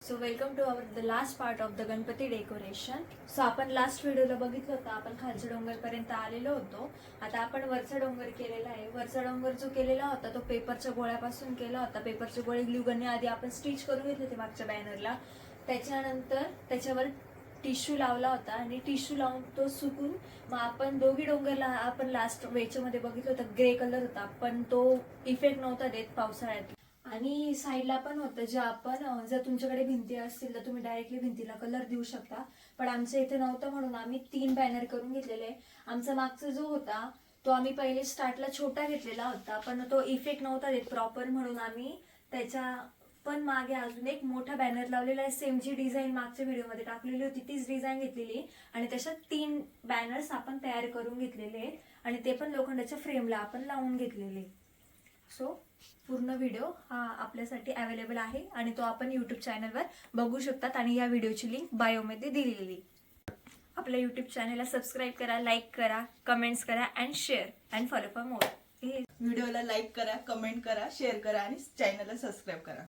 So welcome to the last part of the Ganpati decoration. So आपण last व्हिडिओला बघितलं होतं, आपण खालच्या डोंगरपर्यंत आलेलो होतो. आता आपण वरचा डोंगर केलेला आहे. वरचा डोंगर जो केलेला होता तो पेपरच्या गोळ्यापासून केला होता. पेपरचे गोळे ग्लू गनने आधी आपण स्टिच करून घेतले होते मागच्या बॅनरला. त्याच्यानंतर त्याच्यावर टिश्यू लावला होता आणि टिश्यू लावून तो सुकून मग आपण दोघी डोंगरला आपण लास्ट वेचमध्ये बघितलं होतं ग्रे कलर होता, पण तो इफेक्ट नव्हता देत पावसाळ्यात. आणि साईडला पण होतं जे आपण जर तुमच्याकडे भिंती असतील तर तुम्ही डायरेक्टली भिंतीला कलर देऊ शकता, पण आमच्या इथे नव्हतं म्हणून आम्ही 3 बॅनर करून घेतलेले. आमचा मागचा जो होता तो आम्ही पहिले स्टार्टला छोटा घेतलेला होता, पण तो इफेक्ट नव्हता देत प्रॉपर, म्हणून आम्ही त्याच्या पण मागे अजून एक मोठा बॅनर लावलेला आहे. सेम जी डिझाईन मागच्या व्हिडिओमध्ये टाकलेली होती तीच डिझाईन घेतलेली आणि त्याच्यात 3 बॅनर्स आपण तयार करून घेतलेले आणि ते पण लोखंडाच्या फ्रेमला आपण लावून घेतलेले. सो पूर्ण व्हिडिओ हा आपल्यासाठी अवेलेबल आहे आणि तो आपण यूट्यूब चॅनलवर बघू शकतात आणि या व्हिडिओची लिंक बायोमध्ये दिलेली. आपल्या यूट्यूब चॅनलला सबस्क्राईब करा, लाईक करा, कमेंट्स करा and share and follow for more. व्हिडिओला लाईक करा, कमेंट करा, शेअर करा आणि चॅनलला सबस्क्राईब करा.